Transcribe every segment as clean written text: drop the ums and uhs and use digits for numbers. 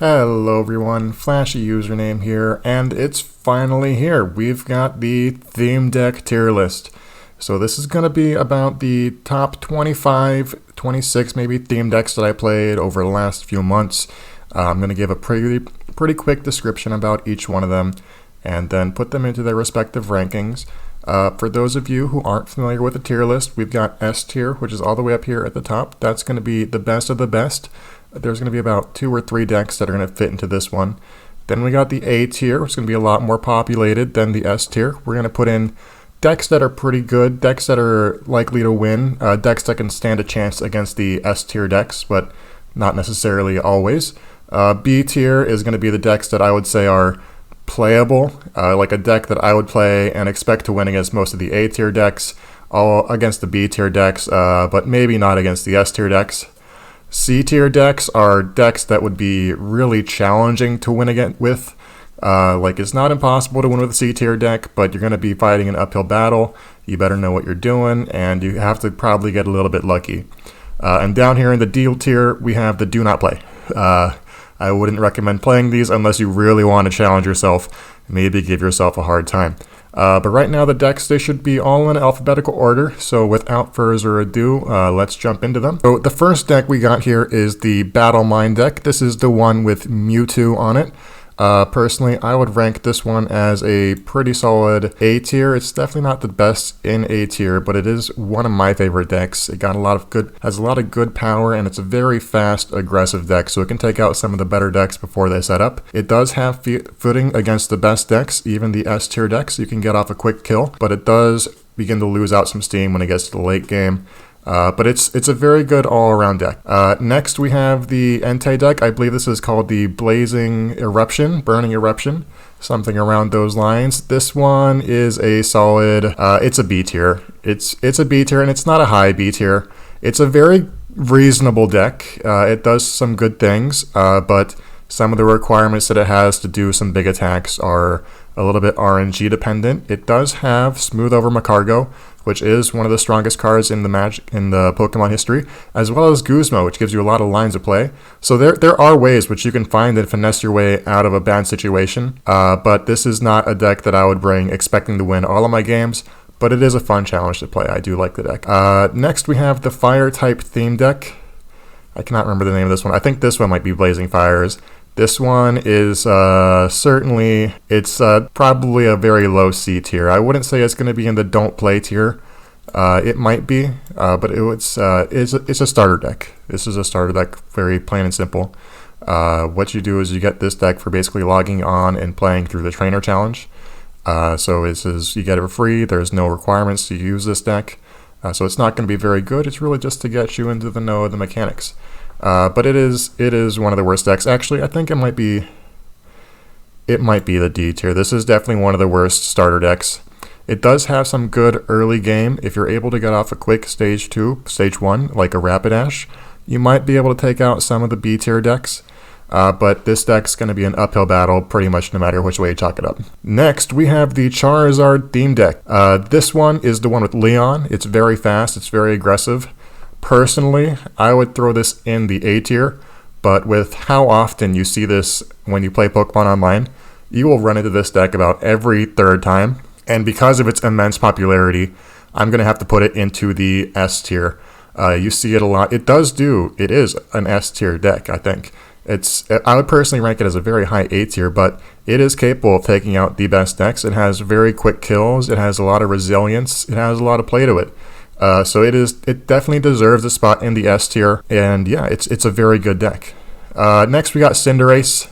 Hello everyone, Flashy username here, and it's finally here. We've got the theme deck tier list. So this is going to be about the top 25, 26 maybe theme decks that I played over the last few months. I'm going to give a pretty quick description about each one of them, and then put them into their respective rankings. For those of you who aren't familiar with the tier list, we've got S tier, which is all the way up here at the top. That's going to be the best of the best. There's going to be about 2 or 3 decks that are going to fit into this one. Then we got the A tier, which is going to be a lot more populated than the S tier. We're going to put in decks that are pretty good, decks that are likely to win, decks that can stand a chance against the S tier decks, but not necessarily always. B tier is going to be the decks that I would say are playable, like a deck that I would play and expect to win against most of the A tier decks, all against the B tier decks, but maybe not against the S tier decks. C tier decks are decks that would be really challenging to win again with. Like, it's not impossible to win with a C tier deck, but you're going to be fighting an uphill battle. You better know what you're doing, and you have to probably get a little bit lucky. And down here in the D tier, we have the do not play. I wouldn't recommend playing these unless you really want to challenge yourself, maybe give yourself a hard time. But right now the decks, they should be all in alphabetical order, so without further ado, let's jump into them. So the first deck we got here is the Battle Mind deck. This is the one with Mewtwo on it. Personally, I would rank this one as a pretty solid A tier. It's definitely not the best in A tier, but it is one of my favorite decks. It got has a lot of good power, and it's a very fast, aggressive deck, so it can take out some of the better decks before they set up. It does have footing against the best decks, even the S tier decks. You can get off a quick kill, but it does begin to lose out some steam when it gets to the late game. But it's a very good all-around deck. Next we have the Entei deck. I believe this is called the Burning Eruption, something around those lines. This one is a solid, it's a B tier. It's a B tier, and it's not a high B tier. It's a very reasonable deck. It does some good things, but some of the requirements that it has to do some big attacks are a little bit RNG dependent. It does have Smooth Over Macargo, which is one of the strongest cards in the Pokemon history, as well as Guzma, which gives you a lot of lines of play. So there are ways which you can find and finesse your way out of a bad situation, but this is not a deck that I would bring expecting to win all of my games, but it is a fun challenge to play. I do like the deck. Next we have the Fire-type theme deck. I cannot remember the name of this one. I think this one might be Blazing Fires. This one is it's probably a very low C tier. I wouldn't say it's going to be in the don't play tier. It might be, but it's a starter deck. This is a starter deck, very plain and simple. What you do is you get this deck for basically logging on and playing through the trainer challenge. So you get it for free. There's no requirements to use this deck. So it's not going to be very good. It's really just to get you into the know of the mechanics. But it is one of the worst decks. Actually, I think it might be the D tier. This is definitely one of the worst starter decks. It does have some good early game. If you're able to get off a quick stage 1, like a Rapidash, you might be able to take out some of the B tier decks. But this deck's going to be an uphill battle pretty much no matter which way you chalk it up. Next, we have the Charizard theme deck. This one is the one with Leon. It's very fast. It's very aggressive. Personally, I would throw this in the A tier, but with how often you see this when you play Pokemon Online, you will run into this deck about every third time, and because of its immense popularity, I'm going to have to put it into the S tier. You see it a lot. It is an S tier deck, I think. I would personally rank it as a very high A tier, but it is capable of taking out the best decks. It has very quick kills, it has a lot of resilience, it has a lot of play to it. So it definitely deserves a spot in the S tier, and yeah, it's a very good deck. Next we got Cinderace.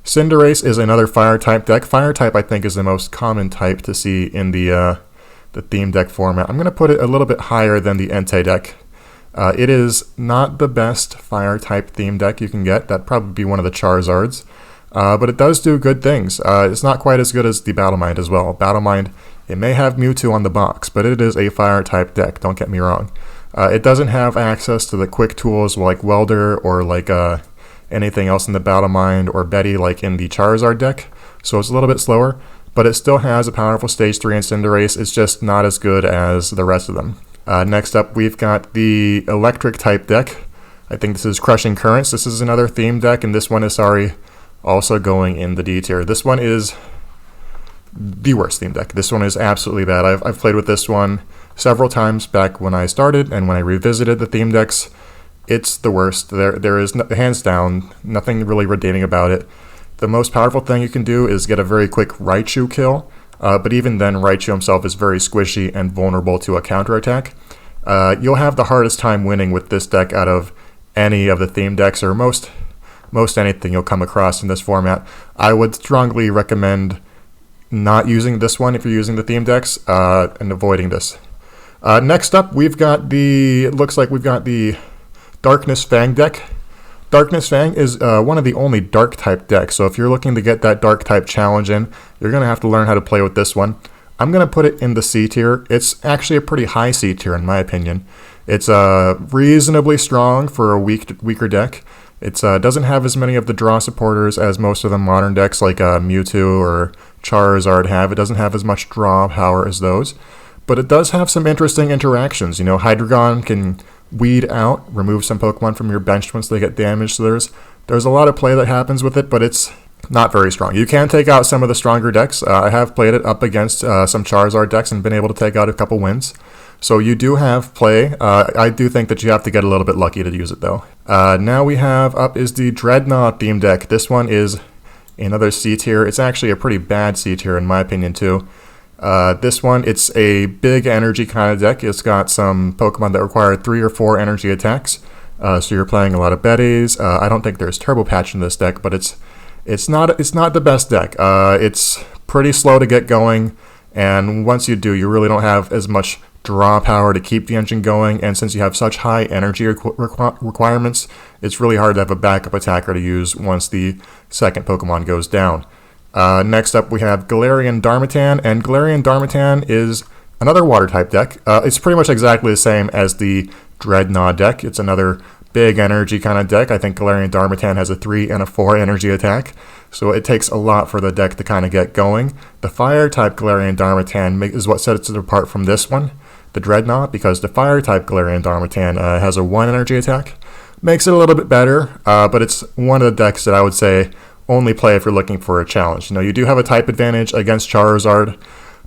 Cinderace is another Fire-type deck. Fire-type, I think, is the most common type to see in the theme deck format. I'm going to put it a little bit higher than the Entei deck. It is not the best Fire-type theme deck you can get. That'd probably be one of the Charizards. But it does do good things. It's not quite as good as the Battle Mind as well. Battle Mind, it may have Mewtwo on the box, but it is a Fire-type deck, don't get me wrong. It doesn't have access to the quick tools like Welder or like anything else in the Battle Mind or Betty like in the Charizard deck, so it's a little bit slower, but it still has a powerful Stage 3 in Cinderace. It's just not as good as the rest of them. Next up, we've got the Electric-type deck. I think this is Crushing Currents. This is another theme deck, and this one is, also going in the D tier. This one is the worst theme deck. This one is absolutely bad. I've played with this one several times back when I started and when I revisited the theme decks. It's the worst. There is, hands down, nothing really redeeming about it. The most powerful thing you can do is get a very quick Raikou kill, but even then Raikou himself is very squishy and vulnerable to a counterattack. You'll have the hardest time winning with this deck out of any of the theme decks, or most anything you'll come across in this format. I would strongly recommend not using this one if you're using the theme decks, and avoiding this. Next up, it looks like we've got the Darkness Fang deck. Darkness Fang is one of the only dark type decks, so if you're looking to get that dark type challenge in, you're going to have to learn how to play with this one. I'm going to put it in the C tier. It's actually a pretty high C tier in my opinion. It's reasonably strong for a weaker deck. It doesn't have as many of the draw supporters as most of the modern decks like Mewtwo or Charizard have. It doesn't have as much draw power as those, but it does have some interesting interactions. You know, Hydreigon can weed out, remove some Pokemon from your bench once they get damaged, so there's a lot of play that happens with it, but it's not very strong. You can take out some of the stronger decks. I have played it up against some Charizard decks and been able to take out a couple wins. So you do have play. I do think that you have to get a little bit lucky to use it though. Now we have up is the Dreadnought theme deck. This one is another C tier. It's actually a pretty bad C tier in my opinion too. This one, it's a big energy kind of deck. It's got some Pokemon that require 3 or 4 energy attacks. So you're playing a lot of Bettys. I don't think there's Turbo Patch in this deck, but it's not the best deck. It's pretty slow to get going, and once you do, you really don't have as much draw power to keep the engine going, and since you have such high energy requirements, it's really hard to have a backup attacker to use once the second Pokemon goes down. Next up we have Galarian Darmanitan, and Galarian Darmanitan is another water type deck. It's pretty much exactly the same as the Dreadnought deck. It's another big energy kind of deck. I think Galarian Darmanitan has a 3 and a 4 energy attack, so it takes a lot for the deck to kind of get going. The fire type Galarian Darmanitan is what sets it apart from this one, the Dreadnought, because the fire type Galarian Darmanitan has a 1 energy attack. Makes it a little bit better, but it's one of the decks that I would say only play if you're looking for a challenge. You know, you do have a type advantage against Charizard,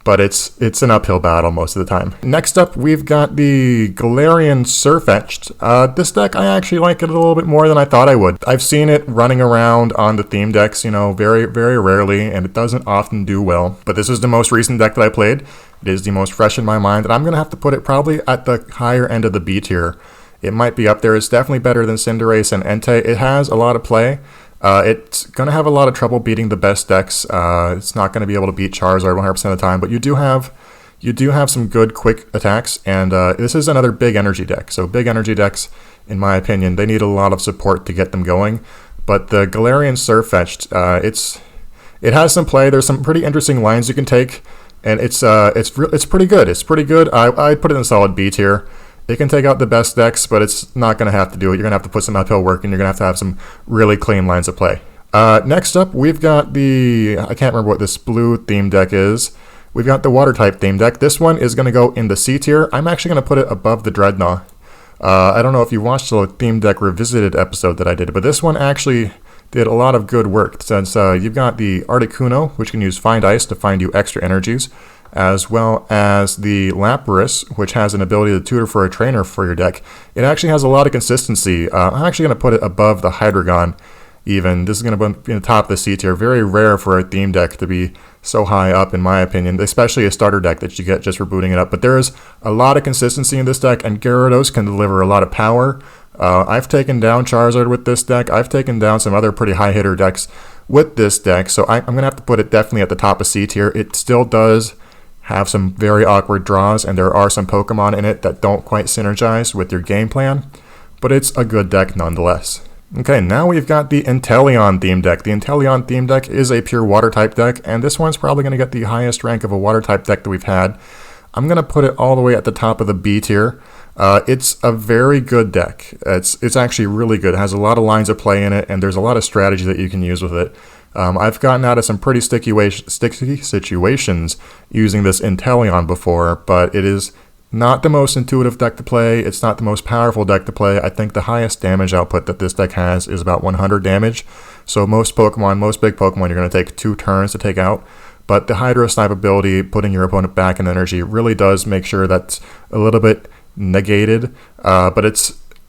but it's an uphill battle most of the time. Next up, we've got the Galarian Sirfetch'd. This deck, I actually like it a little bit more than I thought I would. I've seen it running around on the theme decks, you know, very, very rarely, and it doesn't often do well. But this is the most recent deck that I played. It is the most fresh in my mind, and I'm going to have to put it probably at the higher end of the B tier. It might be up there. It's definitely better than Cinderace and Entei. It has a lot of play. It's going to have a lot of trouble beating the best decks. It's not going to be able to beat Charizard 100% of the time, but you do have some good quick attacks, and this is another big energy deck. So big energy decks, in my opinion, they need a lot of support to get them going. But the Galarian Sirfetch'd, it has some play. There's some pretty interesting lines you can take, and it's pretty good. It's pretty good. I put it in a solid B tier. It can take out the best decks, but it's not going to have to do it. You're going to have to put some uphill work, and you're going to have some really clean lines of play. Next up, we've got I can't remember what this blue theme deck is. We've got the water type theme deck. This one is going to go in the C tier. I'm actually going to put it above the Dreadnought. I don't know if you watched the theme deck revisited episode that I did, but this one actually did a lot of good work, since you've got the Articuno, which can use Find Ice to find you extra energies, as well as the Lapras, which has an ability to tutor for a trainer for your deck. It actually has a lot of consistency. I'm actually going to put it above the Hydreigon even. This is going to be in the top of the C tier. Very rare for a theme deck to be so high up, in my opinion, especially a starter deck that you get just for booting it up. But there is a lot of consistency in this deck, and Gyarados can deliver a lot of power. I've taken down Charizard with this deck. I've taken down some other pretty high hitter decks with this deck, so I'm going to have to put it definitely at the top of C tier. It still does have some very awkward draws, and there are some Pokemon in it that don't quite synergize with your game plan, but it's a good deck nonetheless. Okay, now we've got the Inteleon theme deck. The Inteleon theme deck is a pure water type deck, and this one's probably going to get the highest rank of a water type deck that we've had. I'm going to put it all the way at the top of the B tier. It's a very good deck. It's actually really good. It has a lot of lines of play in it, and there's a lot of strategy that you can use with it. I've gotten out of some pretty sticky situations using this Inteleon before, but it is Not the most intuitive deck to play. It's not the most powerful deck to play. I think the highest damage output that this deck has is about 100 damage. So most Pokemon, most big Pokemon, you're going to take 2 turns to take out. But the Hydro Snipe ability, putting your opponent back in energy, really does make sure that's a little bit negated. But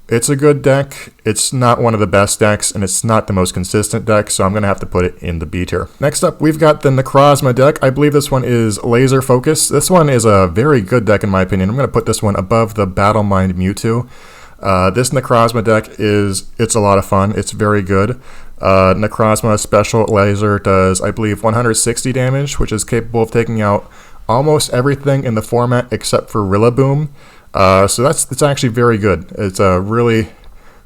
it's a good deck. It's not one of the best decks, and it's not the most consistent deck, so I'm going to have to put it in the B tier. Next up, we've got the Necrozma deck. I believe this one is Laser Focus. This one is a very good deck in my opinion. I'm going to put this one above the Battle Mind Mewtwo. This Necrozma deck it's a lot of fun. It's very good. Necrozma Special Laser does, I believe, 160 damage, which is capable of taking out almost everything in the format except for Rillaboom. So it's actually very good. It's really,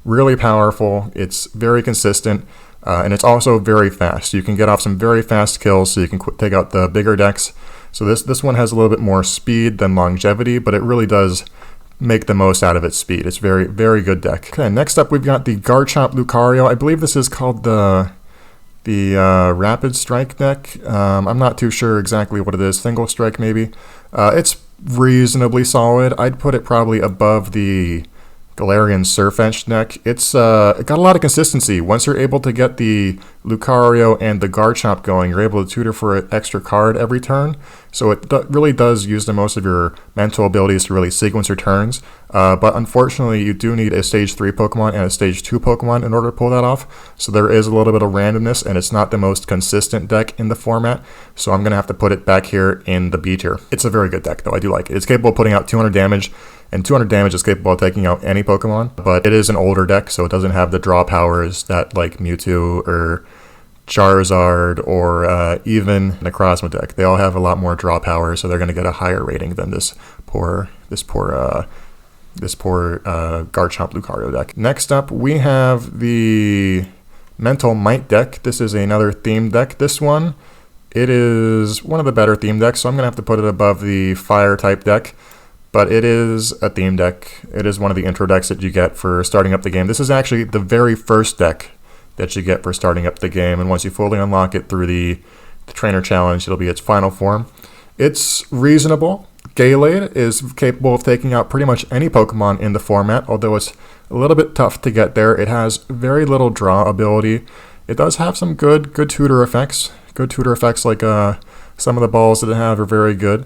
really powerful. It's very consistent, and it's also very fast. You can get off some very fast kills, so you can take out the bigger decks. So this one has a little bit more speed than longevity, but it really does make the most out of its speed. It's very, very good deck. Okay, next up we've got the Garchomp Lucario. I believe this is called the Rapid Strike deck. I'm not too sure exactly what it is. Single Strike maybe. It's reasonably solid. I'd put it probably above the Galarian Surfetch deck. It got a lot of consistency. Once you're able to get the Lucario and the Garchomp going, you're able to tutor for an extra card every turn. So it really does use the most of your mental abilities to really sequence your turns. But unfortunately, you do need a Stage 3 Pokemon and a Stage 2 Pokemon in order to pull that off. So there is a little bit of randomness, and it's not the most consistent deck in the format. So I'm going to have to put it back here in the B tier. It's a very good deck, though. I do like it. It's capable of putting out 200 damage. And 200 damage is capable of taking out any Pokemon, but it is an older deck, so it doesn't have the draw powers that like Mewtwo or Charizard or even Necrozma deck. They all have a lot more draw power, so they're going to get a higher rating than this poor Garchomp Lucario deck. Next up, we have the Mental Might deck. This is another themed deck. This one, it is one of the better themed decks, so I'm going to have to put it above the Fire type deck. But it is a theme deck. It is one of the intro decks that you get for starting up the game. This is actually the very first deck that you get for starting up the game. And once you fully unlock it through the trainer challenge, it'll be its final form. It's reasonable. Gallade is capable of taking out pretty much any Pokemon in the format, although it's a little bit tough to get there. It has very little draw ability. It does have some good tutor effects. Good tutor effects like some of the balls that it have are very good.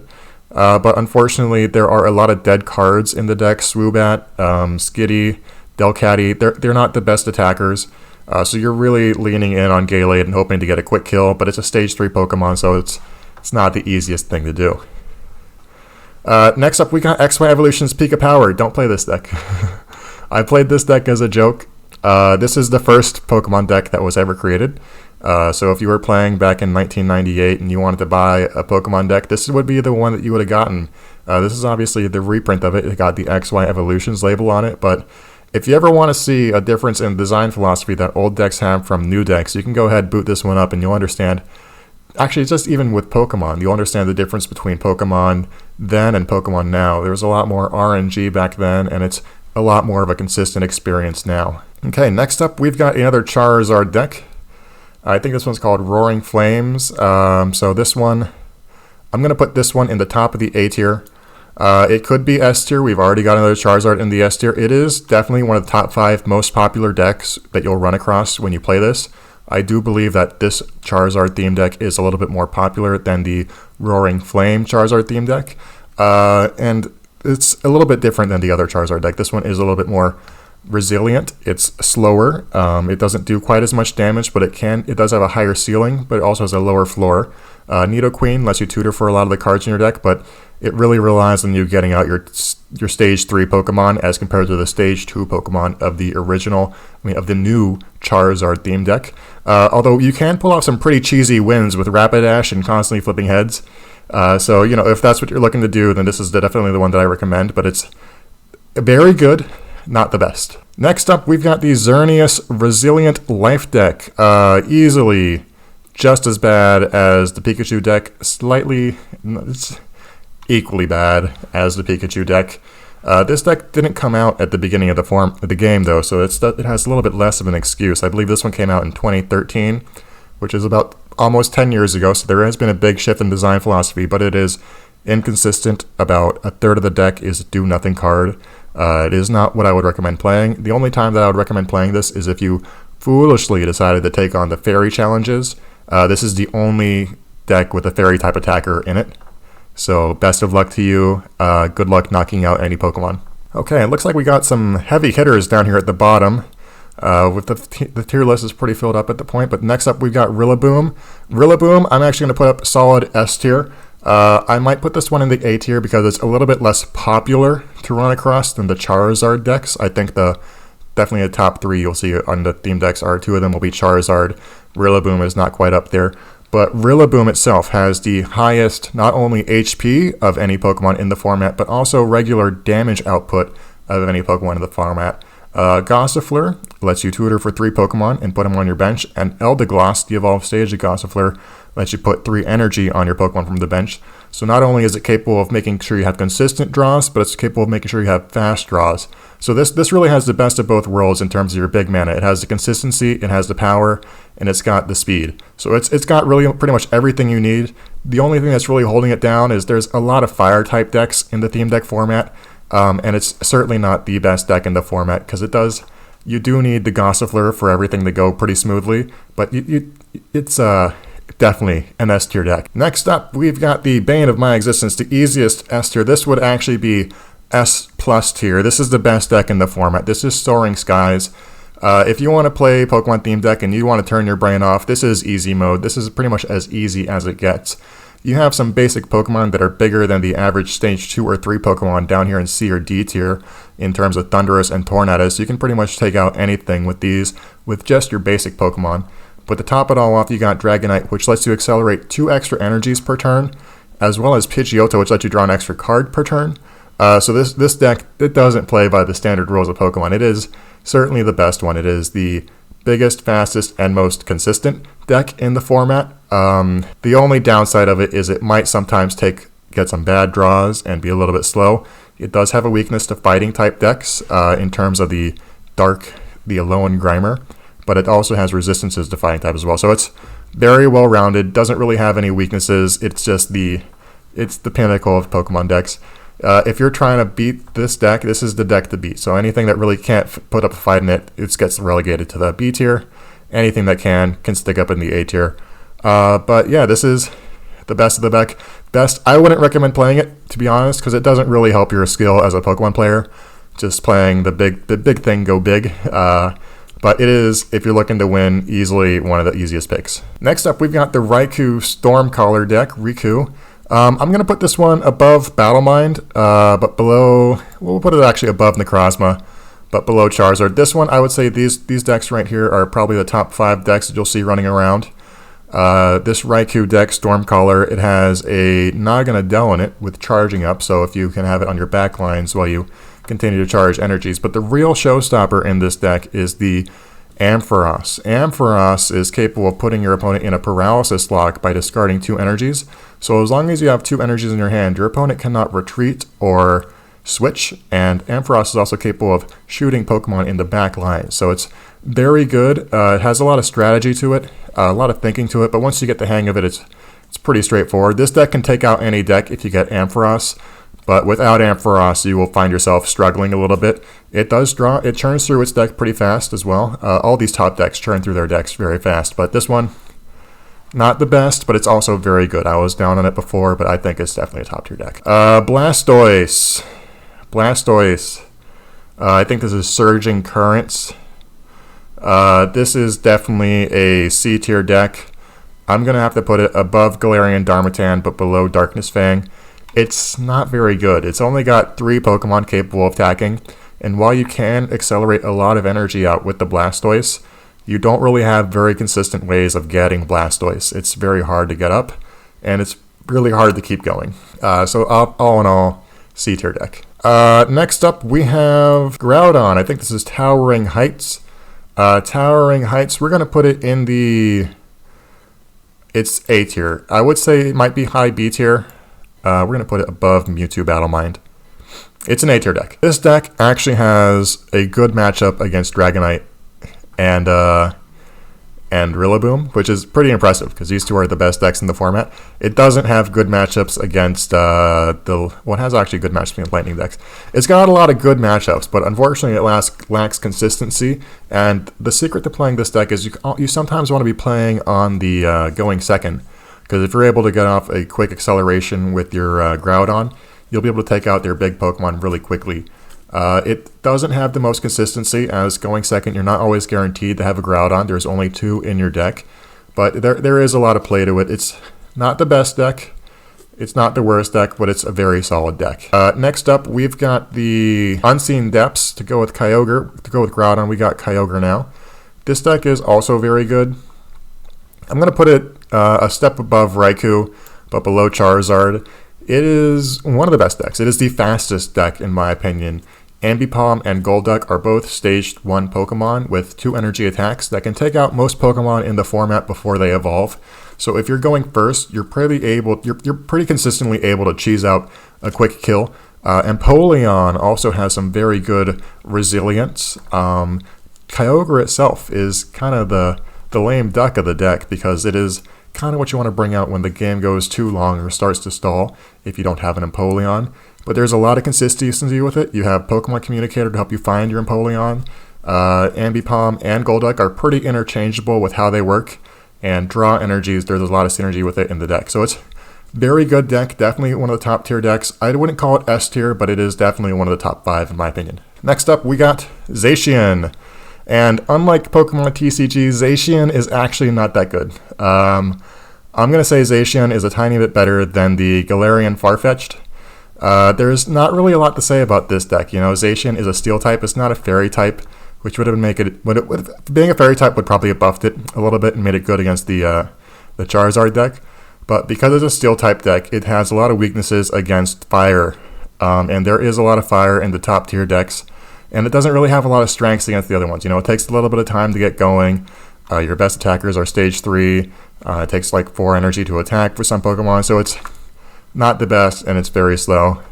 But unfortunately, there are a lot of dead cards in the deck. Swoobat, Skitty, Delcatty, they're not the best attackers. So you're really leaning in on Gallade and hoping to get a quick kill, but it's a Stage 3 Pokemon, so it's not the easiest thing to do. Next up, we got XY Evolution's Peak of Power. Don't play this deck. I played this deck as a joke. This is the first Pokemon deck that was ever created. So if you were playing back in 1998 and you wanted to buy a Pokemon deck, this would be the one that you would have gotten. This is obviously the reprint of it. It got the XY Evolutions label on it, but if you ever want to see a difference in design philosophy that old decks have from new decks, you can go ahead, boot this one up, and you'll understand. Actually, just even with Pokemon, you'll understand the difference between Pokemon then and Pokemon now. There was a lot more RNG back then, and it's a lot more of a consistent experience now. Okay, next up, we've got another Charizard deck. I think this one's called Roaring Flames. So this one, I'm going to put this one in the top of the A tier. It could be S tier. We've already got another Charizard in the S tier. It is definitely one of the top 5 most popular decks that you'll run across when you play this. I do believe that this Charizard theme deck is a little bit more popular than the Roaring Flame Charizard theme deck. And it's a little bit different than the other Charizard deck. This one is a little bit more resilient. It's slower. It doesn't do quite as much damage, but it does have a higher ceiling, but it also has a lower floor. Nidoqueen lets you tutor for a lot of the cards in your deck, but it really relies on you getting out your Stage 3 Pokemon as compared to the Stage 2 Pokemon of the of the new Charizard theme deck. Although you can pull off some pretty cheesy wins with Rapidash and constantly flipping heads. So, if that's what you're looking to do, then this is definitely the one that I recommend, but it's very good. Not the best. Next up, we've got the Xerneas Resilient Life deck. Easily just as bad as the Pikachu deck. It's equally bad as the Pikachu deck. This deck didn't come out at the beginning of the game, though, so it has a little bit less of an excuse. I believe this one came out in 2013, which is about almost 10 years ago, so there has been a big shift in design philosophy, but it is inconsistent. About a third of the deck is a do nothing card. It is not what I would recommend playing. The only time that I would recommend playing this is if you foolishly decided to take on the fairy challenges. This is the only deck with a fairy type attacker in it. So best of luck to you. Good luck knocking out any Pokemon. Okay, it looks like we got some heavy hitters down here at the bottom. With the tier list is pretty filled up at the point, but next up we've got Rillaboom. Rillaboom, I'm actually going to put up solid S tier. I might put this one in the A tier because it's a little bit less popular to run across than the Charizard decks. I think definitely the top three you'll see on the theme decks are two of them will be Charizard. Rillaboom is not quite up there, but Rillaboom itself has the highest not only HP of any Pokemon in the format, but also regular damage output of any Pokemon in the format. Gossifleur lets you tutor for 3 Pokemon and put them on your bench, and Eldegoss, the evolved stage of Gossifleur, lets you put 3 energy on your Pokemon from the bench. So not only is it capable of making sure you have consistent draws, but it's capable of making sure you have fast draws. So this really has the best of both worlds in terms of your big mana. It has the consistency, it has the power, and it's got the speed. So it's got really pretty much everything you need. The only thing that's really holding it down is there's a lot of fire type decks in the theme deck format. And it's certainly not the best deck in the format because you do need the Gossifleur for everything to go pretty smoothly, but it's definitely an S tier deck. Next up, we've got the bane of my existence, the easiest S tier. This would actually be S plus tier. This is the best deck in the format. This is Soaring Skies. If you want to play Pokemon themed deck and you want to turn your brain off, this is easy mode. This is pretty much as easy as it gets. You have some basic Pokemon that are bigger than the average stage 2 or 3 Pokemon down here in C or D tier in terms of Thundurus and Tornadus. So you can pretty much take out anything with these with just your basic Pokemon. But to top it all off, you got Dragonite, which lets you accelerate 2 extra energies per turn, as well as Pidgeotto, which lets you draw an extra card per turn. So this deck, it doesn't play by the standard rules of Pokemon. It is certainly the best one. It is the biggest, fastest, and most consistent deck in the format. The only downside of it is it might sometimes get some bad draws and be a little bit slow. It does have a weakness to fighting type decks in terms of the Alolan Grimer, but it also has resistances to fighting type as well. So it's very well rounded, doesn't really have any weaknesses. It's just it's the pinnacle of Pokemon decks. If you're trying to beat this deck, this is the deck to beat. So anything that really can't put up a fight in it gets relegated to the B tier. Anything that can stick up in the A tier. But yeah, this is the best of the deck. I wouldn't recommend playing it, to be honest, because it doesn't really help your skill as a Pokemon player. Just playing the big thing go big. But it is, if you're looking to win, easily one of the easiest picks. Next up, we've got the Raikou Stormcaller deck, Raikou. I'm going to put this one above Battle Mind, but below, we'll put it actually above Necrozma, but below Charizard. This one, I would say these decks right here are probably the top 5 decks that you'll see running around. This Raikou deck, Stormcaller, it has a Naganadel in it with charging up, so if you can have it on your back lines while you continue to charge energies. But the real showstopper in this deck is the Ampharos. Ampharos is capable of putting your opponent in a paralysis lock by discarding 2 energies. So as long as you have 2 energies in your hand, your opponent cannot retreat or switch, and Ampharos is also capable of shooting Pokemon in the back line. So it's very good. It has a lot of strategy to it, a lot of thinking to it, but once you get the hang of it, it's pretty straightforward. This deck can take out any deck if you get Ampharos, but without Ampharos, you will find yourself struggling a little bit. It churns through its deck pretty fast as well. All these top decks churn through their decks very fast, but this one, not the best, but it's also very good. I was down on it before, but I think it's definitely a top tier deck. Blastoise. I think this is Surging Currents. This is definitely a C tier deck. I'm going to have to put it above Galarian Darmanitan, but below Darkness Fang. It's not very good. It's only got 3 Pokemon capable of attacking, and while you can accelerate a lot of energy out with the Blastoise, you don't really have very consistent ways of getting Blastoise. It's very hard to get up, and it's really hard to keep going. So all in all, C tier deck. Next up, we have Groudon. I think this is Towering Heights. Towering Heights, we're going to put it in it's A tier. I would say it might be high B tier. We're going to put it above Mewtwo Battle Mind. It's an A tier deck. This deck actually has a good matchup against Dragonite and and Rillaboom, which is pretty impressive because these two are the best decks in the format. It doesn't have good matchups against what has actually good matchups against Lightning decks. It's got a lot of good matchups, but unfortunately it lacks consistency. And the secret to playing this deck is you sometimes want to be playing on the going second, because if you're able to get off a quick acceleration with your Groudon, you'll be able to take out their big Pokemon really quickly. It doesn't have the most consistency, as going second, you're not always guaranteed to have a Groudon. There's only 2 in your deck, but there is a lot of play to it. It's not the best deck, it's not the worst deck, but it's a very solid deck. Next up, we've got the Unseen Depths to go with Kyogre. To go with Groudon, we got Kyogre now. This deck is also very good. I'm going to put it a step above Raikou, but below Charizard. It is one of the best decks. It is the fastest deck, in my opinion. Ambipom and Golduck are both Stage 1 Pokemon with 2 energy attacks that can take out most Pokemon in the format before they evolve. So if you're going first, you're pretty consistently able to cheese out a quick kill. Empoleon also has some very good resilience. Kyogre itself is kind of the lame duck of the deck, because it is kind of what you want to bring out when the game goes too long or starts to stall if you don't have an Empoleon. But there's a lot of consistency with it. You have Pokemon Communicator to help you find your Empoleon. Ambipom and Golduck are pretty interchangeable with how they work. And draw energies, there's a lot of synergy with it in the deck. So it's very good deck, definitely one of the top tier decks. I wouldn't call it S tier, but it is definitely one of the top 5 in my opinion. Next up, we got Zacian. And unlike Pokemon TCG, Zacian is actually not that good. I'm going to say Zacian is a tiny bit better than the Galarian Farfetch'd. There's not really a lot to say about this deck. You know, Zacian is a Steel type. It's not a Fairy type, which would have being a Fairy type would probably have buffed it a little bit and made it good against the Charizard deck. But because it's a Steel type deck, it has a lot of weaknesses against Fire, and there is a lot of Fire in the top tier decks. And it doesn't really have a lot of strengths against the other ones. You know, it takes a little bit of time to get going. Your best attackers are Stage 3. It takes like 4 energy to attack for some Pokemon, so it's not the best, and it's very slow.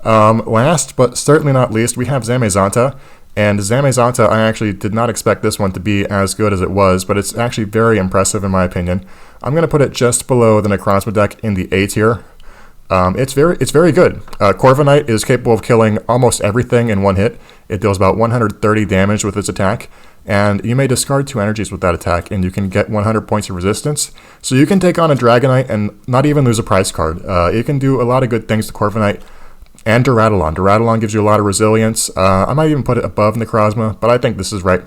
Last, but certainly not least, we have Zamazenta. And Zamazenta, I actually did not expect this one to be as good as it was, but it's actually very impressive in my opinion. I'm going to put it just below the Necrozma deck in the A tier. It's very good. Corviknight is capable of killing almost everything in one hit. It deals about 130 damage with its attack, and you may discard 2 energies with that attack, and you can get 100 points of resistance. So you can take on a Dragonite and not even lose a prize card. You can do a lot of good things to Corviknight and Duraludon. Duraludon gives you a lot of resilience. I might even put it above Necrozma, but I think this is right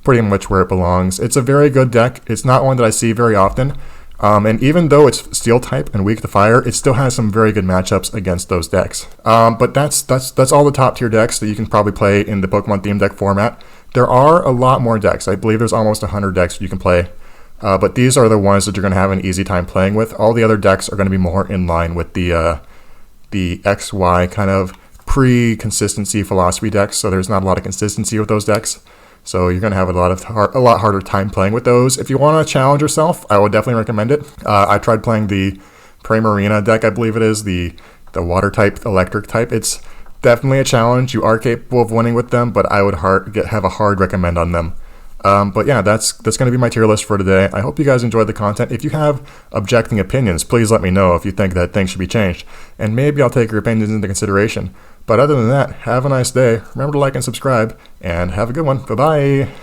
pretty much where it belongs. It's a very good deck. It's not one that I see very often. And even though it's Steel type and weak to Fire, it still has some very good matchups against those decks. But that's all the top tier decks that you can probably play in the Pokemon theme deck format. There are a lot more decks. I believe there's almost 100 decks you can play. But these are the ones that you're going to have an easy time playing with. All the other decks are going to be more in line with the XY kind of pre-consistency philosophy decks. So there's not a lot of consistency with those decks. So you're going to have a lot harder time playing with those. If you want to challenge yourself, I would definitely recommend it. I tried playing the Primarina deck, I believe it is, the water type, electric type. It's definitely a challenge. You are capable of winning with them, but I would have a hard recommend on them. But yeah, that's going to be my tier list for today. I hope you guys enjoyed the content. If you have objecting opinions, please let me know if you think that things should be changed. And maybe I'll take your opinions into consideration. But other than that, have a nice day. Remember to like and subscribe, and have a good one. Bye-bye.